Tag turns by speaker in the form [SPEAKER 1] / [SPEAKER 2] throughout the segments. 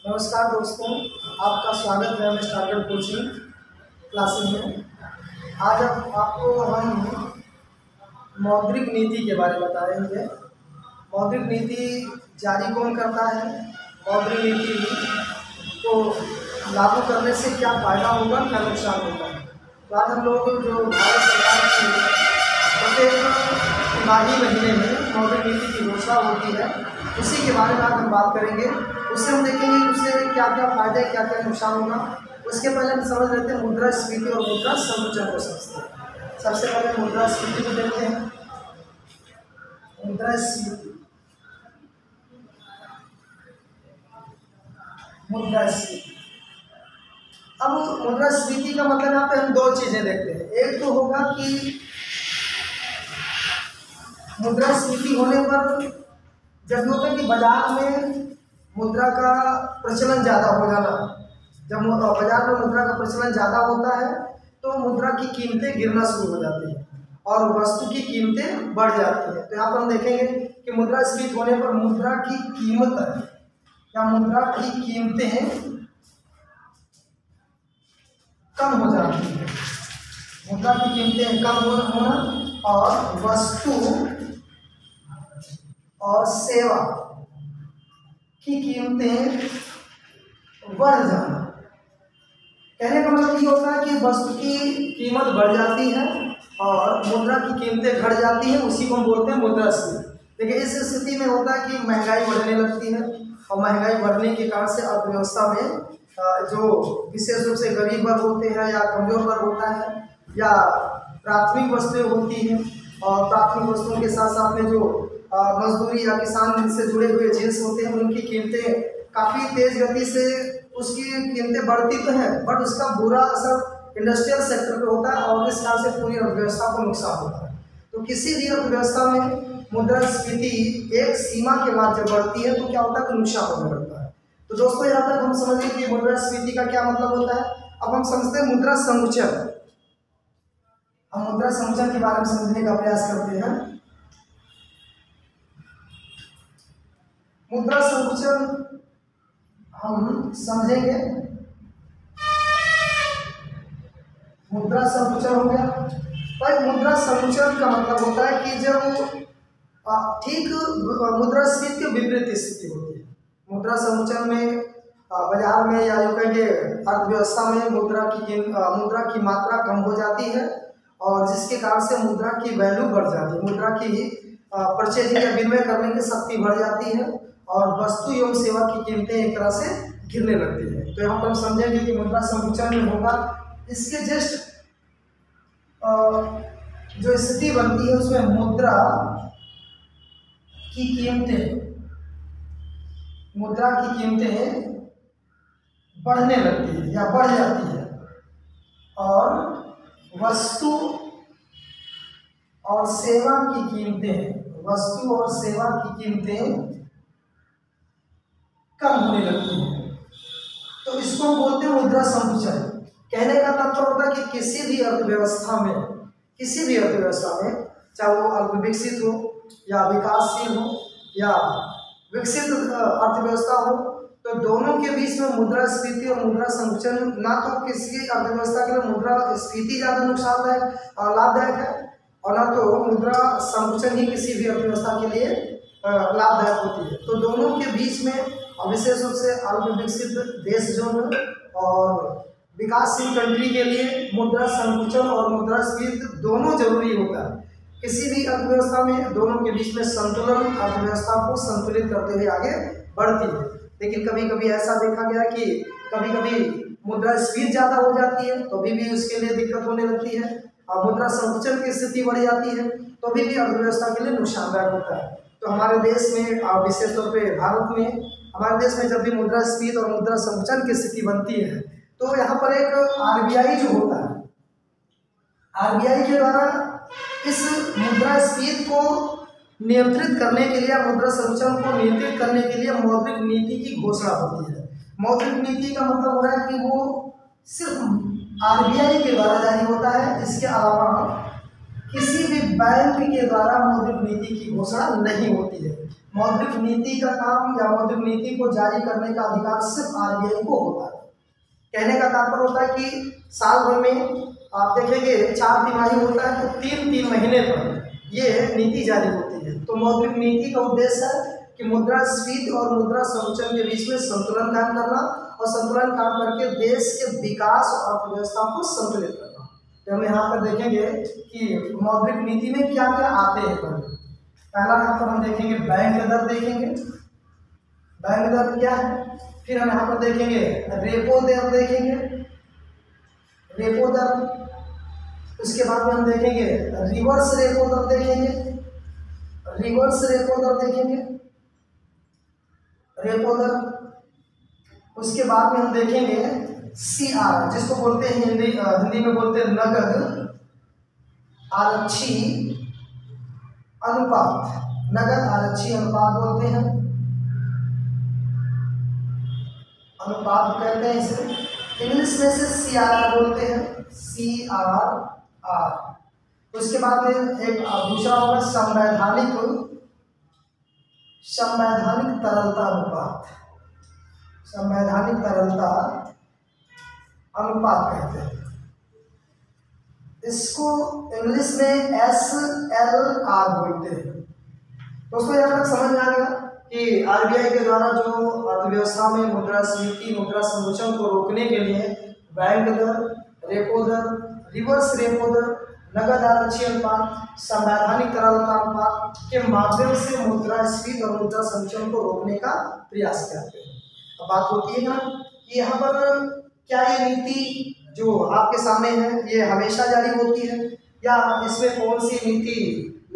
[SPEAKER 1] नमस्कार दोस्तों, आपका स्वागत है मिस्टर टारगेट कोचिंग क्लासेस में। आज आपको हम मौद्रिक नीति के बारे में बताएंगे। मौद्रिक नीति जारी कौन करता है, मौद्रिक नीति को लागू करने से क्या फ़ायदा होगा, क्या नुकसान होगा। तो आज हम लोग जो भारत सरकार की प्रत्येक तिमाही महीने में मौद्रिक नीति की घोषणा होती है, उसी के बारे में आज हम बात करेंगे। उससे हम देखेंगे उससे क्या क्या फ़ायदे, क्या क्या नुकसान होगा। उसके पहले हम समझ लेते हैं मुद्रास्फीति और मुद्रा संकुचन को समझते हैं। सबसे पहले मुद्रास्फीति को देखते हैं। मुद्रास्फीति अब मुद्रास्फीति का मतलब यहाँ पे हम दो चीज़ें देखते हैं। एक तो होगा कि मुद्रास्फीति होने पर जब होता है कि बाजार में मुद्रा का प्रचलन ज़्यादा हो जाना। जब बाजार में मुद्रा का प्रचलन ज़्यादा होता है तो मुद्रा की कीमतें गिरना शुरू हो जाती हैं और वस्तु की कीमतें बढ़ जाती हैं। तो यहाँ पर हम देखेंगे कि मुद्रास्फीति होने पर मुद्रा की कीमत या मुद्रा की कीमतें कम हो जाती हैं। मुद्रा की कीमतें कम होना और वस्तु और सेवा की कीमतें बढ़ जाना। कहने का मतलब ये होता है कि वस्तु की कीमत बढ़ जाती है और मुद्रा की कीमतें घट जाती हैं, उसी को हम बोलते हैं मुद्रास्फीति। लेकिन इस स्थिति में होता है कि महंगाई बढ़ने लगती है और महंगाई बढ़ने के कारण से अर्थव्यवस्था में जो विशेष रूप से गरीब वर्ग होते हैं या कमजोर वर्ग होता है या प्राथमिक वस्तुएं होती हैं, और प्राथमिक वस्तुओं के साथ साथ में जो मजदूरी या किसान से जुड़े हुए जिन्स होते हैं, उनकी कीमतें काफ़ी तेज गति से उसकी कीमतें बढ़ती तो हैं, बट उसका बुरा असर इंडस्ट्रियल सेक्टर पे होता है और इस कारण से पूरी अर्थव्यवस्था को नुकसान होता है। तो किसी भी अर्थव्यवस्था में मुद्रास्फीति एक सीमा के बाद जब बढ़ती है तो क्या होता है कि नुकसान होने लगता है। तो दोस्तों, यहाँ तक हम समझिए कि मुद्रास्फीति का क्या मतलब होता है। अब हम समझते हैं मुद्रा संकुचन। हम मुद्रा संकुचन के बारे में समझने का प्रयास करते हैं। मुद्रा संकुचन हम समझेंगे। मुद्रा संकुचन हो गया। भाई, मुद्रा संकुचन का मतलब होता है कि जब ठीक मुद्रास्फीति के विपरीत स्थिति होती है। मुद्रा संकुचन में बाजार में या यूँ कहेंगे अर्थव्यवस्था में मुद्रा की मात्रा कम हो जाती है और जिसके कारण से मुद्रा की वैल्यू बढ़ जाती है। मुद्रा की परचेजिंग या विनिमय करने की शक्ति बढ़ जाती है और वस्तु एवं सेवा की कीमतें एक तरह से गिरने लगती है। तो यहाँ पर हम समझेंगे कि मुद्रा संकुचन में होगा। इसके जस्ट जो स्थिति बनती है उसमें मुद्रा की कीमतें बढ़ने लगती है या बढ़ जाती है और वस्तु और सेवा की कीमतें कम होने लगती है। तो इसको हम बोलते हैं मुद्रा संकुचन। कहने का तात्पर्य होता है कि किसी भी अर्थव्यवस्था में चाहे वो अल्पविकसित हो या विकासशील हो या विकसित अर्थव्यवस्था हो, तो दोनों के बीच में मुद्रास्फीति और मुद्रा संकुचन, ना तो किसी अर्थव्यवस्था के लिए मुद्रास्फीति ज़्यादा नुकसानदायक और लाभदायक है और ना तो मुद्रा संकुचन ही किसी भी अर्थव्यवस्था के लिए लाभदायक होती है। तो दोनों के बीच में विशेष रूप से अल्प विकसित देश जो है और विकासशील कंट्री के लिए मुद्रा संकुचन और मुद्रास्फीति दोनों जरूरी होता है। किसी भी अर्थव्यवस्था में दोनों के बीच में संतुलन अर्थव्यवस्था को संतुलित करते हुए आगे बढ़ती है। लेकिन कभी कभी ऐसा देखा गया कि कभी कभी मुद्रास्फीति ज़्यादा हो जाती है तो भी उसके लिए दिक्कत होने लगती है और मुद्रा संकुचन की स्थिति बढ़ जाती है तो भी अर्थव्यवस्था के लिए नुकसानदायक होता है। तो हमारे देश में विशेष तौर पे भारत में, हमारे देश में जब भी मुद्रास्फीति और मुद्रा संकुचन की स्थिति बनती है तो यहाँ पर एक आरबीआई जो होता है, आरबीआई के द्वारा इस मुद्रास्फीति को नियंत्रित करने के लिए, मुद्रा संकुचन को नियंत्रित करने के लिए मौद्रिक नीति की घोषणा होती है। मौद्रिक नीति का मतलब हो रहा है कि वो सिर्फ आरबीआई के द्वारा जारी होता है। इसके अलावा किसी भी बैंक के द्वारा मौद्रिक नीति की घोषणा नहीं होती है। मौद्रिक नीति का काम या मौद्रिक नीति को जारी करने का अधिकार सिर्फ आरबीआई को होता है। कहने का तात्पर्य होता है कि साल भर में आप देखेंगे 4 तिमाही होता है, तो 3-3 महीने पर ये नीति जारी होती है। तो मौद्रिक नीति का उद्देश्य है कि मुद्रास्फीति और मुद्रा संकुचन के बीच में संतुलन कायम करना और संतुलन कायम करके देश के विकास और अर्थव्यवस्था को संतुलित करना। तो हम यहाँ पर देखेंगे कि मौद्रिक नीति में क्या क्या आते हैं। पहला यहाँ पर हम देखेंगे बैंक दर देखेंगे, बैंक दर क्या है। फिर हम यहाँ पर देखेंगे रेपो दर देखेंगे, रेपो दर। उसके बाद में हम देखेंगे रिवर्स रेपो दर देखेंगे, रिवर्स रेपो दर देखेंगे, रेपो दर। उसके बाद में हम देखेंगे CR, जिसको बोलते हैं हिंदी में बोलते हैं नगद आरक्षी अनुपात, नगद आरक्षी अनुपात बोलते हैं, अनुपात कहते हैं इसे। इंग्लिश में से CRR बोलते हैं, CRR। उसके बाद में एक दूसरा होगा संवैधानिक तरलता अनुपात, संवैधानिक तरलता अनुपात कहते हैं इसको। इंग्लिश में SLR बोलते हैं। दोस्तों यहाँ तक समझ में आ गया कि आरबीआई के द्वारा जो अर्थव्यवस्था में मुद्रास्फीति मुद्रा संकुचन को रोकने के लिए बैंक दर, रेपो दर, रिवर्स रेपो दर, नगद आरक्षी अनुपात, संवैधानिक तरलता अनुपात के माध्यम से मुद्रास्फीति और मुद्रा संकुचन को रोकने का प्रयास करते हैं। अब बात होती है ना कि यहाँ पर क्या ये नीति जो आपके सामने है ये हमेशा जारी होती है या इसमें कौन सी नीति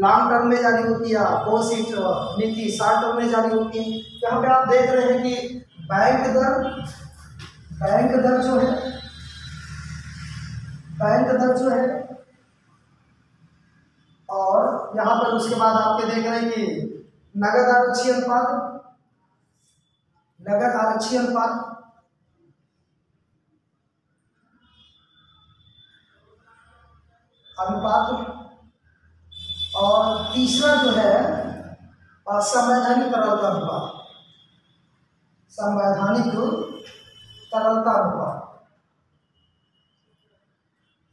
[SPEAKER 1] लॉन्ग टर्म में जारी होती है या कौन सी नीति शॉर्ट टर्म में जारी होती है। यहाँ पे आप देख रहे हैं कि बैंक दर जो है, बैंक दर जो है, और यहाँ पर उसके बाद आपके देख रहे हैं कि नगद आरक्षी अनुपात, नगद आरक्षी अनुपात, और तीसरा जो है संवैधानिक तरलता अनुपात, संवैधानिक तरलता अनुपात।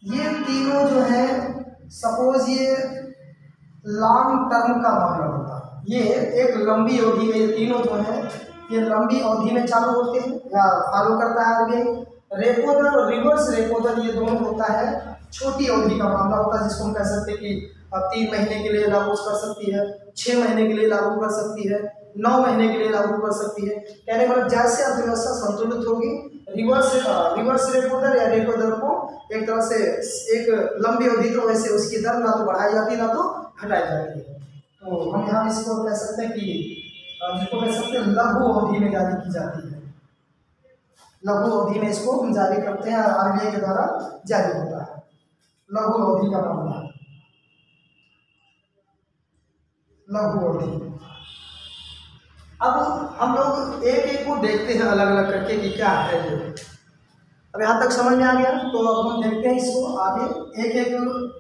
[SPEAKER 1] ये तीनों जो है सपोज ये लॉन्ग टर्म का मामला होता है, ये एक लंबी अवधि में, ये तीनों जो है ये लंबी अवधि में चालू होते हैं या फॉलो करता है आरबीआई। रेपो दर और रिवर्स रेपो दर ये दोनों होता है छोटी अवधि का मामला होता है, जिसको हम कह सकते हैं कि 3 महीने के लिए लागू कर सकती है, 6 महीने के लिए लागू कर सकती है, 9 महीने के लिए लागू कर सकती है। कहने का मतलब जैसे अर्थव्यवस्था संतुलित होगी रिवर्स रेपो दर या रेपो दर को एक तरह से एक लंबी अवधि तो वैसे उसकी दर ना तो बढ़ाई जाती ना तो हटाई जाती है। तो हम यहाँ इसको कह सकते हैं कि जिसको कह सकते हैं लघु अवधि में जारी की जाती है, लघु अवधि में इसको हम जारी करते हैं, आरबीआई के द्वारा जारी होता है, लघु अवधि का मामला, लघु अवधि। अब हम लोग एक एक को देखते हैं अलग अलग करके कि क्या है ये। अब यहाँ तक समझ में आ गया, तो अब हम देखते हैं इसको आगे एक एक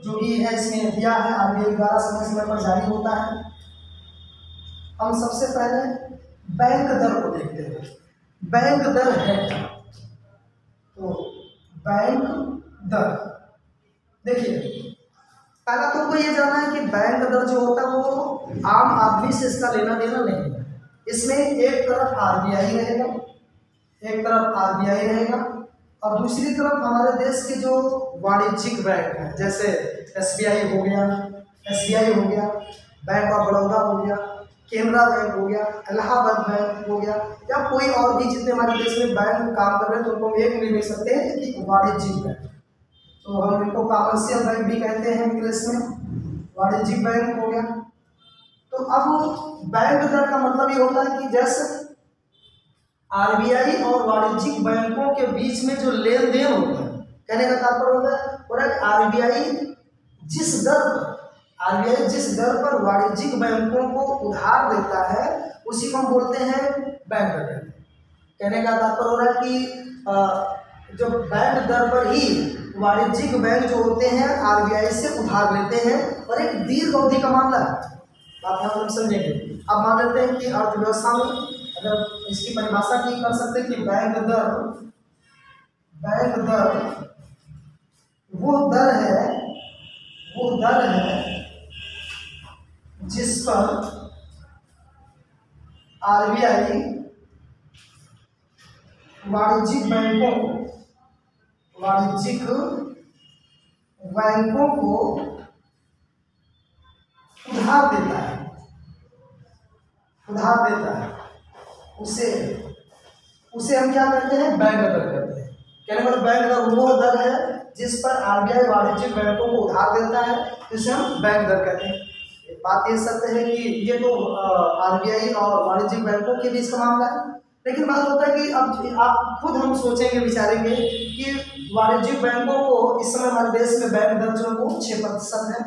[SPEAKER 1] जो भी है इसमें दिया है आरबीआई द्वारा समय समय पर जारी होता है। हम सबसे पहले बैंक दर को देखते हैं। बैंक दर है क्या? तो बैंक दर देखिए, पहला तो हमको ये जानना है कि बैंक दर जो होता है वो आम आदमी से इसका लेना देना नहीं है। इसमें एक तरफ आरबीआई रहेगा, एक तरफ आरबीआई रहेगा और दूसरी तरफ हमारे देश के जो वाणिज्यिक बैंक हैं जैसे एसबीआई हो गया, बैंक ऑफ बड़ौदा हो गया, केनरा बैंक हो गया, इलाहाबाद बैंक हो गया, या कोई और भी जितने हमारे देश में बैंक काम कर रहे हैं तो उनको हम एक में लिख सकते हैं कि वाणिज्यिक बैंक। तो हम इनको कमर्शियल बैंक भी कहते हैं इंग्लिश में, वाणिज्यिक बैंक हो गया। तो अब बैंक दर का मतलब ये होता है कि जैसे आरबीआई और वाणिज्यिक बैंकों के बीच में जो लेन देन होता है, कहने का तात्पर्य होता है आरबीआई जिस दर पर वाणिज्यिक बैंकों को उधार देता है उसी को हम बोलते हैं बैंक दर। कहने का तात्पर्य हो रहा है कि जो बैंक दर पर ही वाणिज्यिक बैंक जो होते हैं आरबीआई से उधार लेते हैं और एक दीर्घ अवधि का मामला है। बात यहाँ पर हम समझेंगे। अब मान लेते हैं कि अर्थव्यवस्था में अगर इसकी परिभाषा की कर सकते हैं कि बैंक दर वो दर है जिस पर आरबीआई वाणिज्यिक बैंकों को उधार देता है उसे हम क्या कहते हैं, बैंक दर कहते हैं। कहने मतलब बैंक दर वो दर है जिस पर आरबीआई वाणिज्यिक बैंकों को उधार देता है, जिसे हम बैंक दर कहते हैं। बात ये सत्य है कि ये तो आरबीआई और वाणिज्यिक बैंकों के बीच का मामला है, लेकिन बात होता है कि अब आप खुद हम सोचेंगे विचारेंगे कि वाणिज्यिक बैंकों को इस समय हमारे देश में बैंक दर जो है वो 6% है।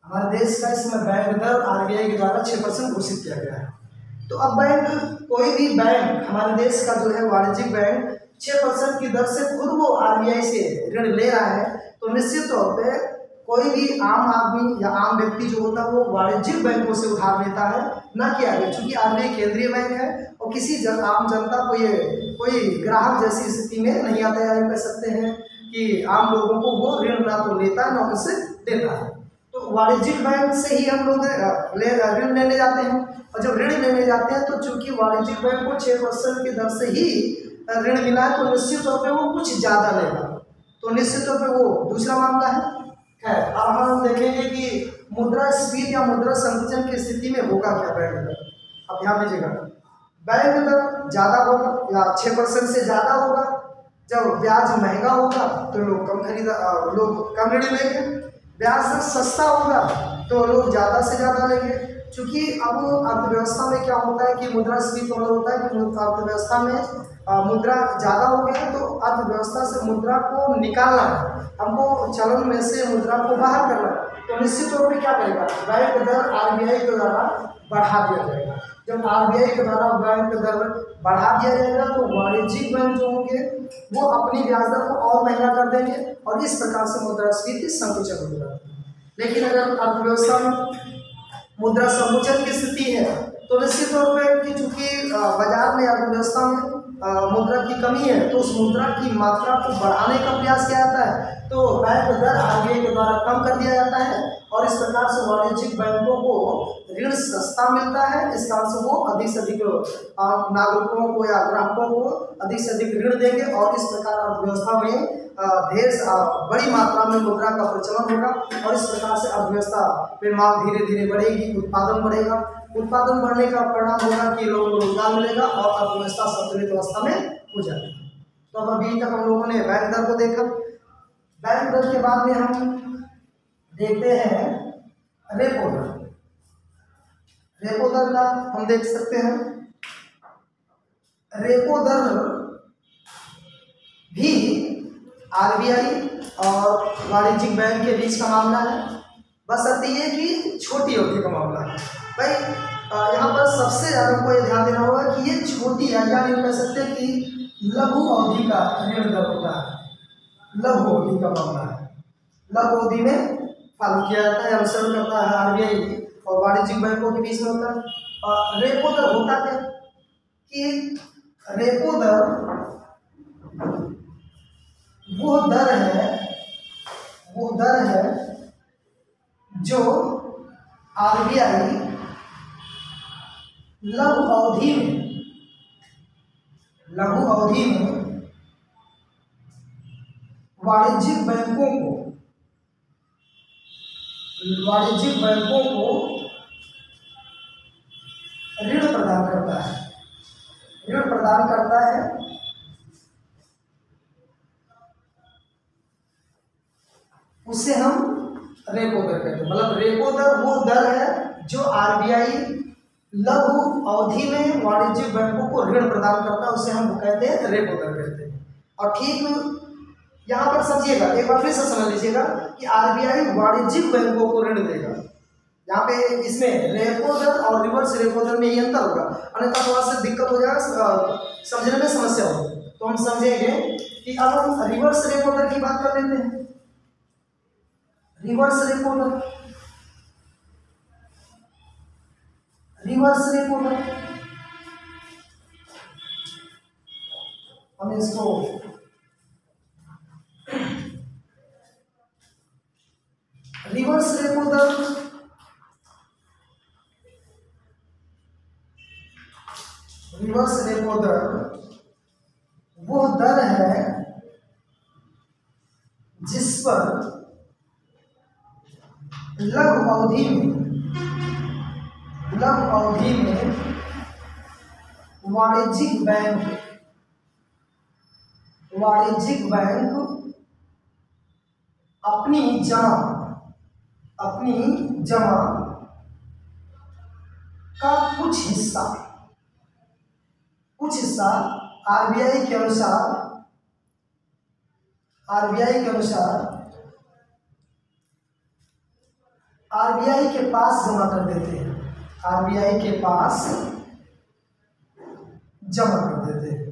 [SPEAKER 1] हमारे देश का इसमें बैंक दर आरबीआई के द्वारा 6% घोषित किया गया है। तो अब कोई भी बैंक हमारे देश का जो है वाणिज्यिक बैंक 6% की दर से खुद वो आरबीआई से ऋण ले रहा है, तो निश्चित तौर पे कोई भी आम आदमी या आम व्यक्ति जो होता है वो वाणिज्यिक बैंकों से उधार लेता है, ना कि आरबीआई। चूंकि आरबीआई केंद्रीय बैंक है और किसी आम जनता को ये कोई ग्राहक जैसी स्थिति में नहीं आता है, कह सकते हैं कि आम लोगों को वो ऋण ना तो लेता है ना उनसे देता है। तो वाणिज्यिक बैंक से ही हम लोग ऋण लेने जाते हैं, और जब ऋण लेने जाते हैं तो चूंकि वाणिज्यिक बैंक को 6% की दर से ही ऋण मिला है, तो निश्चित तौर पे वो कुछ ज़्यादा लेगा, तो निश्चित तौर पे वो दूसरा मामला है। खैर, अब हम देखेंगे कि मुद्रास्फीति या मुद्रा संकुचन की स्थिति में होगा क्या बैंक दर। अब ध्यान दीजिएगा, बैंक दर ज़्यादा होगा या 6% से ज़्यादा होगा जब ब्याज महंगा होगा तो लोग कम ऋण लेंगे, ब्याज दर सस्ता होगा तो लोग ज़्यादा से ज़्यादा लेंगे। क्योंकि अब अर्थव्यवस्था में क्या होता है कि मुद्रास्फीति मतलब होता है कि अर्थव्यवस्था में मुद्रा ज़्यादा हो गया तो अर्थव्यवस्था से मुद्रा को निकालना है, हमको चलन में से मुद्रा को बाहर करना है, तो निश्चित तौर पर क्या करेगा, बैंक दर आरबीआई के द्वारा बढ़ा दिया जाएगा। जब आरबीआई के द्वारा बैंक दर बढ़ा दिया जाएगा तो वाणिज्यिक बैंक जो होंगे वो अपनी ब्याज दर को और महंगा कर देंगे और इस प्रकार से मुद्रास्फीति संकुचन हो जाती है। लेकिन अगर अर्थव्यवस्था में मुद्रा संकुचन की स्थिति है तो निश्चित तौर पर कि चूंकि बाजार में अर्थव्यवस्था में मुद्रा की कमी है, तो उस मुद्रा की मात्रा को बढ़ाने का प्रयास किया जाता है, तो बैंक दर आरबीआई के द्वारा कम कर दिया जाता है और इस प्रकार से वाणिज्यिक बैंकों को ऋण सस्ता मिलता है। इस कारण से वो अधिक से अधिक नागरिकों को या ग्राहकों को अधिक से अधिक ऋण देंगे और इस प्रकार अर्थव्यवस्था में बड़ी मात्रा में मुद्रा का प्रचलन होगा और इस प्रकार से अर्थव्यवस्था में मांग धीरे धीरे बढ़ेगी, उत्पादन बढ़ेगा। उत्पादन बढ़ने का परिणाम होगा कि लोगों को रोजगार मिलेगा और अर्थव्यवस्था संतुलित अवस्था में हो जाएगी। तो अब अभी तक हम लोगों ने बैंक दर को देखा। बैंक दर के बाद में हम देखते हैं रेपो दर। रेपो दर का हम देख सकते हैं, रेपो दर भी आरबीआई और वाणिज्यिक बैंक के बीच का मामला है, बस अति ये कि छोटी अवधि का मामला है। भाई यहाँ पर सबसे ज़्यादा को ये ध्यान देना होगा कि ये छोटी है, या नहीं कह सकते कि लघु अवधि का ऋण दर होता है, लघु अवधि का मामला है। लघु अवधि में फॉलो किया जाता है, अनुसरण करता है आरबीआई और वाणिज्यिक बैंकों के बीच में होता है। रेपो दर होता क्या कि रेपो दर वो दर है जो आरबीआई लघु अवधि में वाणिज्यिक बैंकों को ऋण प्रदान करता है उसे हम रेपो दर कहते हैं। मतलब रेपो दर वो दर है जो आरबीआई लघु अवधि में वाणिज्यिक बैंकों को ऋण प्रदान करता है, उसे हम कहते हैं रेपो दर कहते हैं। और ठीक यहाँ पर समझिएगा, एक बार फिर से समझ लीजिएगा कि आरबीआई वाणिज्यिक बैंकों को ऋण देगा। यहाँ पे इसमें रेपो दर और रिवर्स रेपो दर में ये अंतर होगा, अन्यथा थोड़ा सा दिक्कत हो जाएगा, समझने में समस्या होगी। तो हम समझेंगे कि अब हम रिवर्स रेपो दर की बात कर लेते हैं। रिवर्स रेपो दर रिवर्स रेपो दर, हम इसको रिवर्स रेपो दर वो दर है जिस पर लघु अवधि में वाणिज्यिक बैंक अपनी जमा का कुछ हिस्सा आरबीआई के पास जमा कर देते हैं,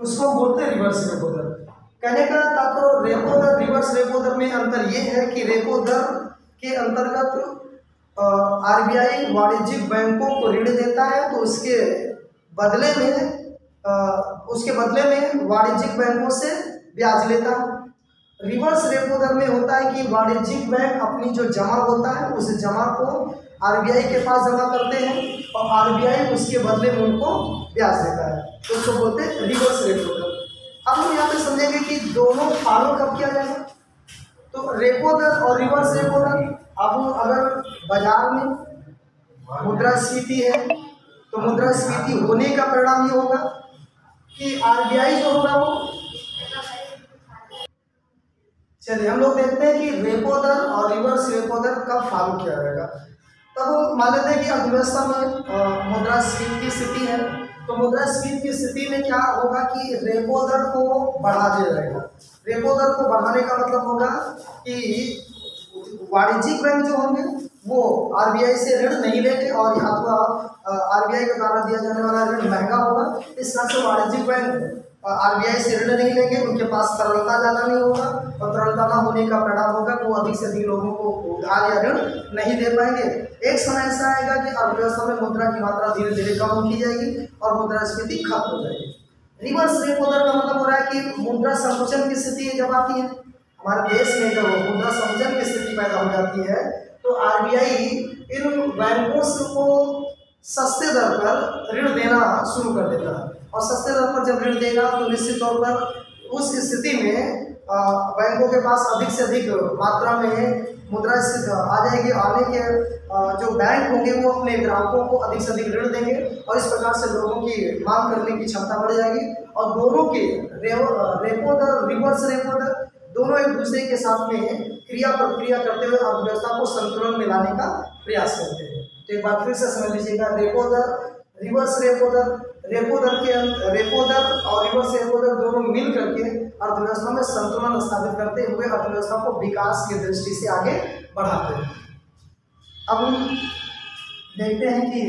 [SPEAKER 1] उसको बोलते हैं रिवर्स रेपो दर। कहने का तात्पर्य रेपो दर रिवर्स रेपो दर में अंतर ये है कि रेपो दर के अंतर्गत आरबीआई वाणिज्यिक बैंकों को ऋण देता है, तो उसके बदले में वाणिज्यिक बैंकों से ब्याज लेता है। रिवर्स रेपो दर में होता है कि वाणिज्यिक बैंक अपनी जो जमा होता है उस जमा को आरबीआई के पास जमा करते हैं और आरबीआई उसके बदले में उनको ब्याज देता है, तो उसको बोलते हैं रिवर्स रेपो दर। अब हम यहाँ पे समझेंगे कि दोनों फॉलो कब किया जाएगा। तो रेपो दर और रिवर्स रेपो दर, अब अगर बाजार में मुद्रास्फीति है तो मुद्रास्फीति होने का परिणाम ये होगा कि आरबीआई जो होगा वो, चलिए हम लोग देखते हैं कि रेपो दर और रिवर्स रेपो दर कब फॉलो किया जाएगा। तब मान लेते हैं कि अर्थव्यवस्था में मुद्रास्फीति की स्थिति है, तो मुद्रास्फीति की स्थिति में क्या होगा कि रेपो दर को बढ़ा दिया जाएगा। रेपो दर को बढ़ाने का मतलब होगा कि वाणिज्यिक बैंक जो होंगे वो आरबीआई से ऋण नहीं लेंगे और अथवा आरबीआई के द्वारा दिया जाने वाला ऋण महंगा होगा, इस तरह से वाणिज्यिक बैंक आरबीआई से ऋण नहीं लेंगे, उनके पास तरलता ज़्यादा नहीं होगा और तरलता न होने का परिणाम होगा वो अधिक से अधिक लोगों को उधार या ऋण नहीं दे पाएंगे। एक समय ऐसा आएगा कि अर्थव्यवस्था में मुद्रा की मात्रा धीरे धीरे कम की जाएगी और मुद्रास्फीति खत्म हो जाएगी। रिवर्स रेपो दर का मतलब हो रहा है कि मुद्रा संकुचन की स्थिति जब आती है हमारे देश में, जब मुद्रा संकुचन की स्थिति पैदा हो जाती है तो आरबीआई इन बैंकों को सस्ते दर पर ऋण देना शुरू कर देता है और सस्ते दर पर जब ऋण देगा तो निश्चित तौर पर उस स्थिति में बैंकों के पास अधिक से अधिक मात्रा में मुद्रा आ जाएगी। आने के जो बैंक होंगे वो अपने ग्राहकों को अधिक से अधिक ऋण देंगे और इस प्रकार से लोगों की मांग करने की क्षमता बढ़ जाएगी और दोनों के रेपो दर रिवर्स रेपो दर दोनों एक दूसरे के साथ में क्रिया प्रक्रिया करते हुए अर्थव्यवस्था को संतुलन में लाने का प्रयास करते हैं। तो एक बार फिर से समझ लीजिएगा, रेपो दर रिवर्स रेपो दर रेपो दर और रिवर्स रेपो दर दोनों मिल करके अर्थव्यवस्था में संतुलन स्थापित करते हुए अर्थव्यवस्था को विकास की दृष्टि से आगे बढ़ाते हैं। अब हम देखते हैं कि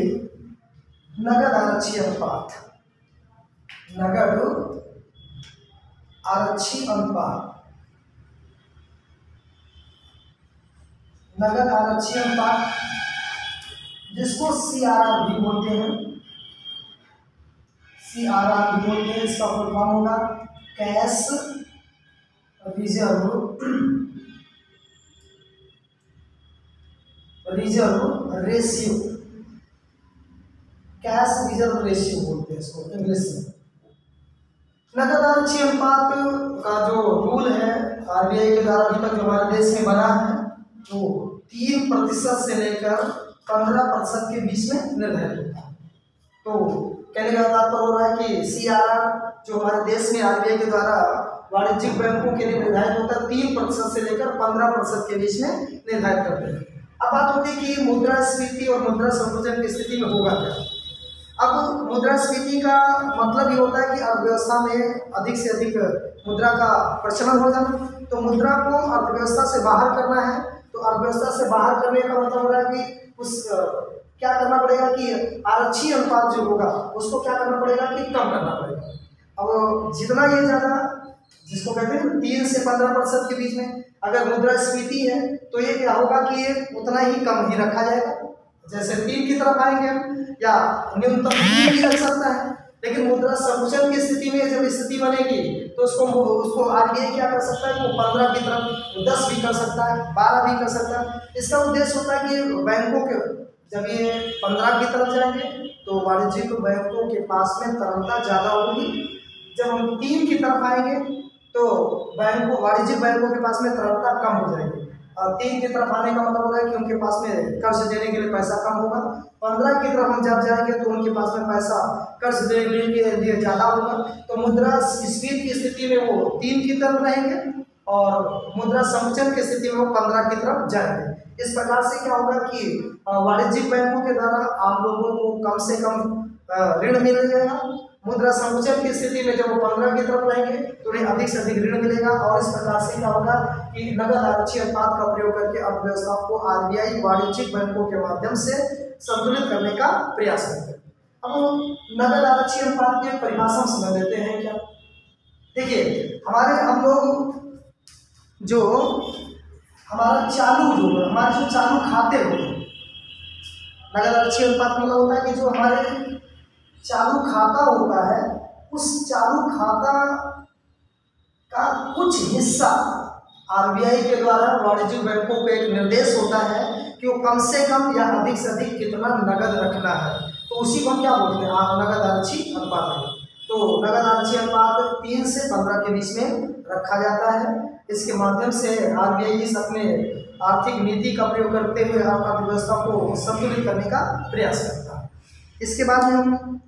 [SPEAKER 1] नगद आरक्षी अनुपात, नगद आरक्षी अनुपात जिसको सीआरआर भी बोलते हैं, इसका फुल फॉर्म होगा cash reserve ratio, cash reserve ratio बोलते हैं इसको इंग्लिश में। नगद आरक्षी अनुपात का जो रूल है आरबीआई के द्वारा अभी तक जो हमारे देश में बना है तो 3% से लेकर 15% के बीच में निर्धारित होता है। तो कहने का तात्पर्य हो रहा है कि सीआरआर जो हमारे देश में आरबीआई के द्वारा वाणिज्यिक बैंकों के लिए निर्धारित होता है 3% से लेकर 15% के बीच में निर्धारित करते हैं। अब बात होती है कि मुद्रास्फीति और मुद्रा संकुचन की स्थिति में होगा क्या। अब मुद्रास्फीति का मतलब ये होता है कि अर्थव्यवस्था में अधिक से अधिक मुद्रा का प्रचलन हो जाना, तो मुद्रा को अर्थव्यवस्था से बाहर करना है। तो अर्थव्यवस्था से बाहर करने का मतलब हो रहा है कि उस क्या करना पड़ेगा कि आरक्षी अनुपात जो होगा उसको क्या करना पड़ेगा कि कम करना पड़ेगा। अब जितना ये ज़्यादा जिसको कहते हैं 3 से 15% के बीच में। अगर मुद्रास्फीति है तो ये क्या होगा कि ये उतना ही कम ही रखा जाएगा, जैसे 3 की तरफ आएंगे हम, या न्यूनतम 3 भी रख सकता है। लेकिन मुद्रा संकुचन की स्थिति में जब स्थिति बनेगी तो उसको आरबीआई क्या कर सकता है, वो 15 की तरफ 10 भी कर सकता है, 12 भी कर सकता है। इसका उद्देश्य होता है कि बैंकों के जब ये 15 की तरफ जाएंगे तो वाणिज्यिक बैंकों के पास में तरलता ज़्यादा होगी। जब हम 3 की तरफ आएंगे तो वाणिज्यिक बैंकों के पास में तरलता कम हो जाएगी। और 3 की तरफ आने का मतलब होगा कि उनके पास में कर्ज देने के लिए पैसा कम होगा। 15 की तरफ हम जब जाएंगे तो उनके पास में पैसा कर्ज देने के लिए ज़्यादा होगा। तो मुद्रास्फीति की स्थिति में वो 3 की तरफ रहेंगे और मुद्रा संकुचन की स्थिति में वो 15 की तरफ जाएंगे। इस प्रकार से क्या होगा कि वाणिज्यिक बैंकों के द्वारा आम लोगों को कम से कम ऋण मिल जाएगा। मुद्रा संकुचन की स्थिति में जब वो 15 की तरफ रहेंगे तो उन्हें अधिक से अधिक ऋण मिलेगा। और इस प्रकार से क्या होगा कि नगद आरक्षी अनुपात का प्रयोग करके अर्थव्यवस्था को आरबीआई वाणिज्यिक बैंकों के माध्यम से संतुलित करने का प्रयास करते हैं। अब नगद आरक्षी अनुपात की परिभाषा समझ लेते हैं क्या। देखिए हम लोग जो हमारे जो चालू खाते होते हैं, नगद आरक्षी अनुपात मतलब होता है कि जो हमारे चालू खाता होता है उस चालू खाता का कुछ हिस्सा आरबीआई के द्वारा वाणिज्यिक बैंकों को एक निर्देश होता है कि वो कम से कम या अधिक से अधिक कितना नगद रखना है, तो उसी को हम क्या बोलते हैं, नगद आरक्षी अनुपात है। तो नगद आरक्षी अनुपात 3 से 15 के बीच में रखा जाता है। इसके माध्यम से आरबीआई इस अपने आर्थिक नीति का प्रयोग करते हुए अर्थव्यवस्था को संतुलित करने का प्रयास करता है। इसके बाद में हम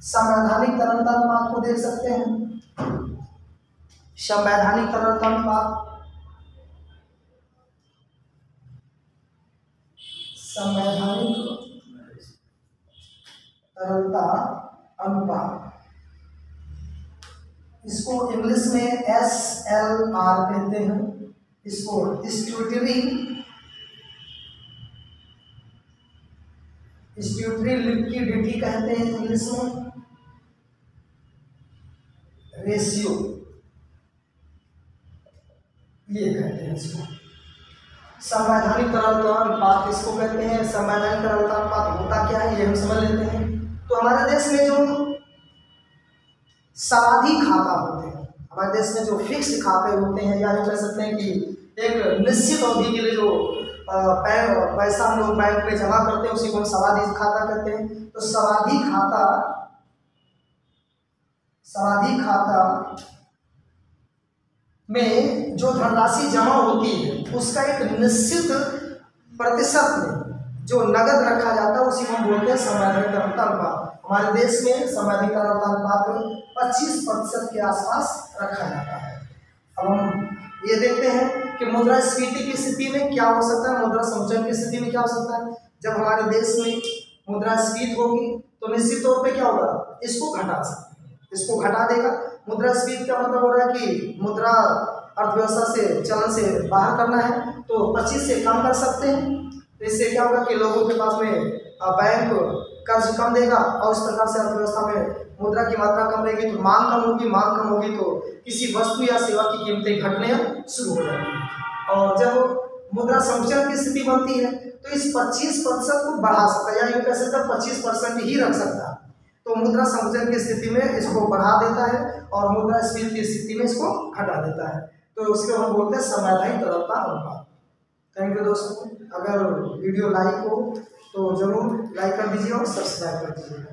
[SPEAKER 1] संवैधानिक तरलता अनुपात को देख सकते हैं। संवैधानिक तरलता अनुपात, संवैधानिक तरलता अनुपात, इसको इंग्लिश में SLR कहते हैं। इसको स्ट्यूटरी लिक्विडिटी कहते हैं इंग्लिश में, रेशियो ये कहते हैं इसको। संवैधानिक तरलता अनुपात इसको कहते हैं। संवैधानिक तरलता अनुपात होता क्या है ये हम समझ लेते हैं। तो हमारे देश में जो सावधि खाता होते हैं, हमारे देश में जो फिक्स खाते होते हैं, या जो कह सकते हैं कि एक निश्चित अवधि के लिए जो पैसा हम लोग बैंक में जमा करते हैं उसी को हम सावधि खाता कहते हैं। तो सावधि खाता में जो धनराशि जमा होती है उसका एक निश्चित प्रतिशत में जो नगद रखा जाता है उसी को हम बोलते हैं संवैधानिक तरलता अनुपात। हमारे देश में संवैधानिक तरलता अनुपात 25% के आसपास रखा जाता है। अब हम ये देखते हैं कि मुद्रास्फीति की स्थिति में क्या हो सकता है, मुद्रा संकुचन की स्थिति में क्या हो सकता है। जब हमारे देश में मुद्रास्फीति होगी तो निश्चित तौर पे क्या होगा, इसको घटा सकते हैं, इसको घटा देगा। मुद्रास्फीति का मतलब हो रहा है कि मुद्रा अर्थव्यवस्था से चलन से बाहर करना है तो 25 से कम कर सकते हैं। तो इससे क्या होगा कि लोगों के पास में बैंक कर्ज कम देगा और इस प्रकार से अर्थव्यवस्था में मुद्रा की मात्रा कम रहेगी तो मांग कम होगी तो किसी वस्तु या सेवा की कीमतें घटने शुरू हो जाएंगी। और जब मुद्रा संकुचन की स्थिति बनती है तो इस 25% को बढ़ा सकता है, या यूँ कह सकते हैं 25% ही रख सकता है। तो मुद्रा संकुचन की स्थिति में इसको बढ़ा देता है और मुद्रास्फीति की स्थिति में इसको घटा देता है। तो उसको हम बोलते हैं संवैधानिक तरलता अनुपात। थैंक यू दोस्तों। अगर वीडियो लाइक हो तो जरूर लाइक कर दीजिए और सब्सक्राइब कर दीजिएगा।